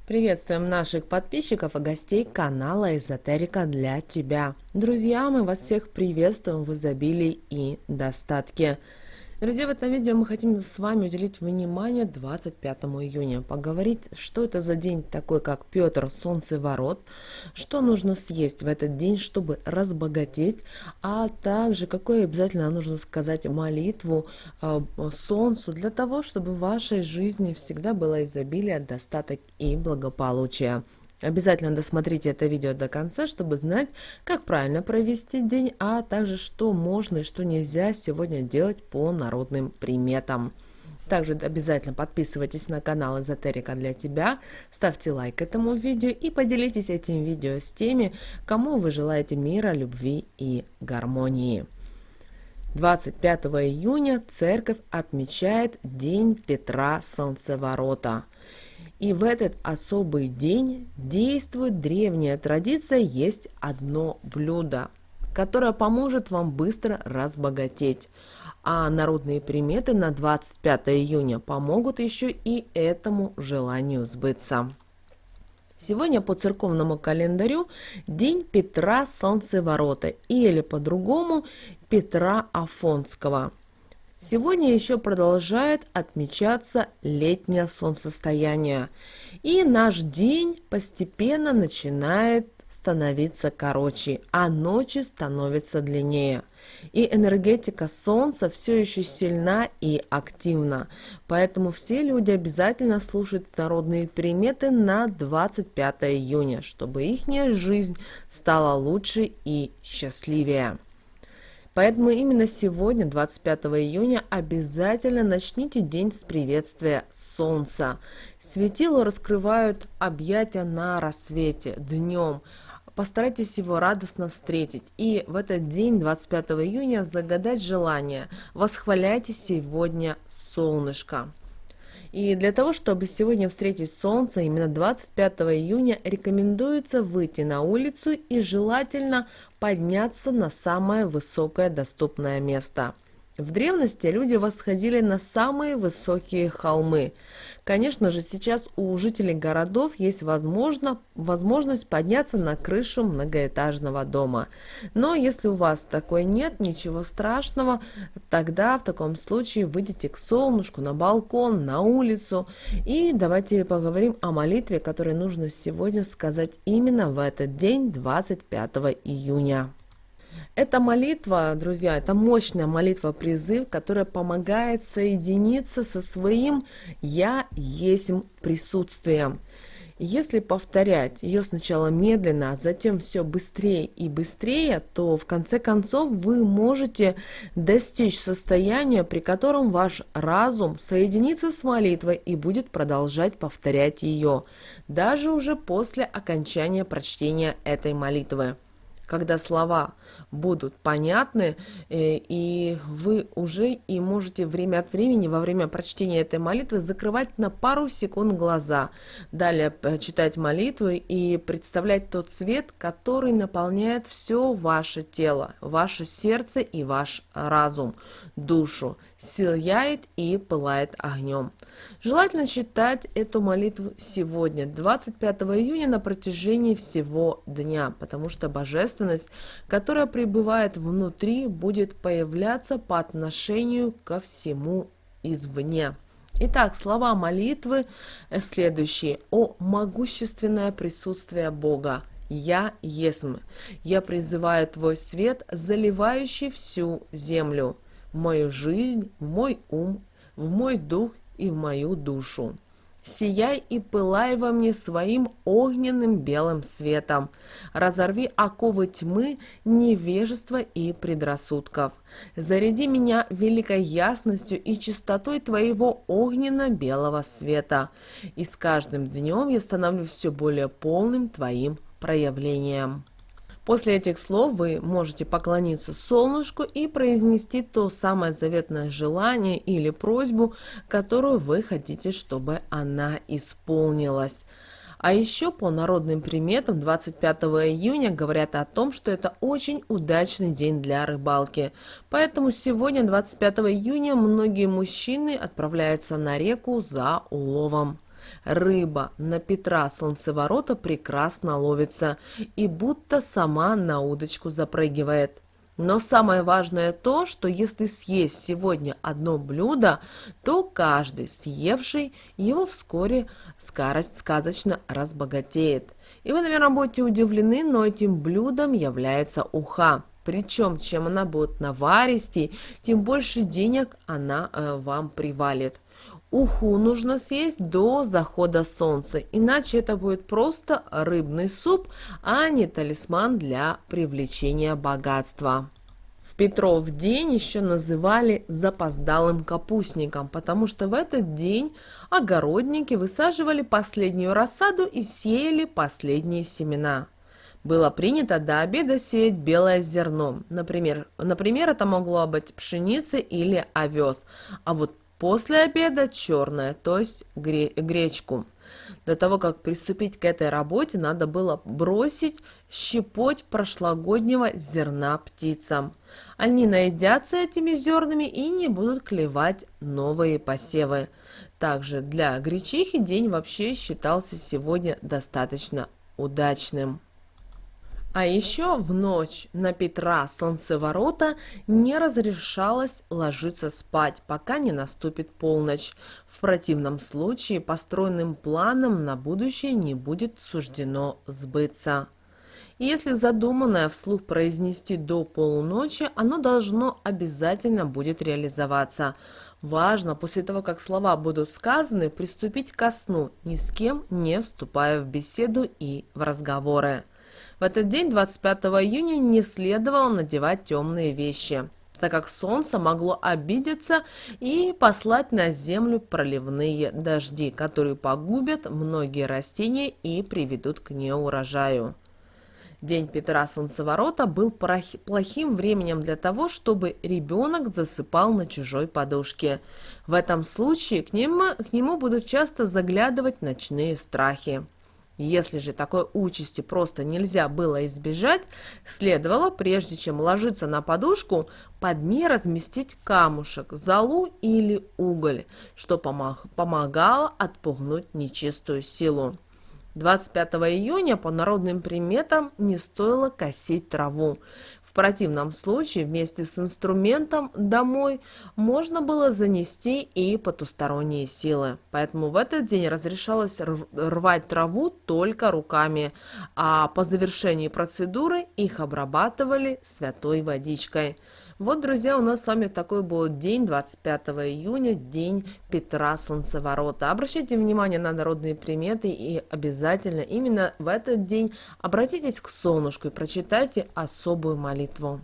Приветствуем наших подписчиков и гостей канала Эзотерика для тебя. Друзья, мы вас всех приветствуем в изобилии и достатке. Друзья, в этом видео мы хотим с вами уделить внимание 25 июня, поговорить, что это за день такой, как Петр Солнцеворот, что нужно съесть в этот день, чтобы разбогатеть, а также какой обязательно нужно сказать молитву Солнцу для того, чтобы в вашей жизни всегда было изобилие, достаток и благополучие. Обязательно досмотрите это видео до конца, чтобы знать, как правильно провести день, а также что можно и что нельзя сегодня делать по народным приметам. Также обязательно подписывайтесь на канал Эзотерика для тебя, ставьте лайк этому видео и поделитесь этим видео с теми, кому вы желаете мира, любви и гармонии. 25 июня церковь отмечает День Петра Солнцеворота. И в этот особый день действует древняя традиция «Есть одно блюдо», которое поможет вам быстро разбогатеть. А народные приметы на 25 июня помогут еще и этому желанию сбыться. Сегодня по церковному календарю День Петра Солнцеворота или по-другому Петра Афонского. Сегодня еще продолжает отмечаться летнее солнцестояние, и наш день постепенно начинает становиться короче, а ночи становятся длиннее. И энергетика Солнца все еще сильна и активна, поэтому все люди обязательно слушают народные приметы на 25 июня, чтобы их жизнь стала лучше и счастливее. Поэтому именно сегодня, 25 июня, обязательно начните день с приветствия Солнца. Светило раскрывают объятия на рассвете, днем. Постарайтесь его радостно встретить. И в этот день, 25 июня, загадать желание. Восхваляйте сегодня солнышко. И для того, чтобы сегодня встретить солнце, именно 25 июня рекомендуется выйти на улицу и желательно подняться на самое высокое доступное место. В древности люди восходили на самые высокие холмы. Конечно же, сейчас у жителей городов есть возможность подняться на крышу многоэтажного дома. Но если у вас такой нет, ничего страшного, тогда в таком случае выйдите к солнышку, на балкон, на улицу. И давайте поговорим о молитве, которую нужно сегодня сказать именно в этот день, 25 июня. Эта молитва, друзья, это мощная молитва-призыв, которая помогает соединиться со своим «Я есмь» присутствием. Если повторять ее сначала медленно, а затем все быстрее и быстрее, то в конце концов вы можете достичь состояния, при котором ваш разум соединится с молитвой и будет продолжать повторять ее, даже уже после окончания прочтения этой молитвы. Когда слова будут понятны, и вы уже и можете время от времени во время прочтения этой молитвы закрывать на пару секунд глаза, далее читать молитву и представлять тот свет, который наполняет все ваше тело, ваше сердце и ваш разум, душу, сияет и пылает огнем. Желательно читать эту молитву сегодня, 25 июня, на протяжении всего дня, потому что божественность, которая пребывает внутри, будет появляться по отношению ко всему извне. Итак, слова молитвы следующие. «О могущественное присутствие Бога! Я есмь! Я призываю Твой свет, заливающий всю землю, в мою жизнь, в мой ум, в мой дух и в мою душу. Сияй и пылай во мне своим огненным белым светом. Разорви оковы тьмы, невежества и предрассудков. Заряди меня великой ясностью и чистотой Твоего огненно-белого света. И с каждым днем я становлюсь все более полным Твоим проявлением». После этих слов вы можете поклониться солнышку и произнести то самое заветное желание или просьбу, которую вы хотите, чтобы она исполнилась. А еще по народным приметам 25 июня говорят о том, что это очень удачный день для рыбалки. Поэтому сегодня, 25 июня, многие мужчины отправляются на реку за уловом. Рыба на Петра Солнцеворота прекрасно ловится и будто сама на удочку запрыгивает. Но самое важное то, что если съесть сегодня одно блюдо, то каждый съевший его вскоре сказочно разбогатеет. И вы, наверное, будете удивлены, но этим блюдом является уха. Причем, чем она будет наваристей, тем больше денег она вам привалит. Уху нужно съесть до захода солнца, иначе это будет просто рыбный суп, а не талисман для привлечения богатства. В Петров день еще называли запоздалым капустником, потому что в этот день огородники высаживали последнюю рассаду и сеяли последние семена. Было принято до обеда сеять белое зерно. Например, это могло быть пшеница или овес, а вот после обеда черное, то есть гречку. До того, как приступить к этой работе, надо было бросить щепоть прошлогоднего зерна птицам. Они наедятся этими зернами и не будут клевать новые посевы. Также для гречихи день вообще считался сегодня достаточно удачным. А еще в ночь на Петра Солнцеворота не разрешалось ложиться спать, пока не наступит полночь. В противном случае построенным планом на будущее не будет суждено сбыться. И если задуманное вслух произнести до полуночи, оно должно обязательно будет реализоваться. Важно, после того, как слова будут сказаны, приступить ко сну, ни с кем не вступая в беседу и в разговоры. В этот день, 25 июня, не следовало надевать темные вещи, так как солнце могло обидеться и послать на землю проливные дожди, которые погубят многие растения и приведут к неурожаю. День Петра Солнцеворота был плохим временем для того, чтобы ребенок засыпал на чужой подушке. В этом случае к нему будут часто заглядывать ночные страхи. Если же такой участи просто нельзя было избежать, следовало, прежде чем ложиться на подушку, под ней разместить камушек, золу или уголь, что помогало отпугнуть нечистую силу. 25 июня по народным приметам не стоило косить траву. В противном случае вместе с инструментом домой можно было занести и потусторонние силы. Поэтому в этот день разрешалось рвать траву только руками, а по завершении процедуры их обрабатывали святой водичкой. Вот, друзья, у нас с вами такой был день 25 июня, день Петра Солнцеворота. Обращайте внимание на народные приметы и обязательно именно в этот день обратитесь к солнышку и прочитайте особую молитву.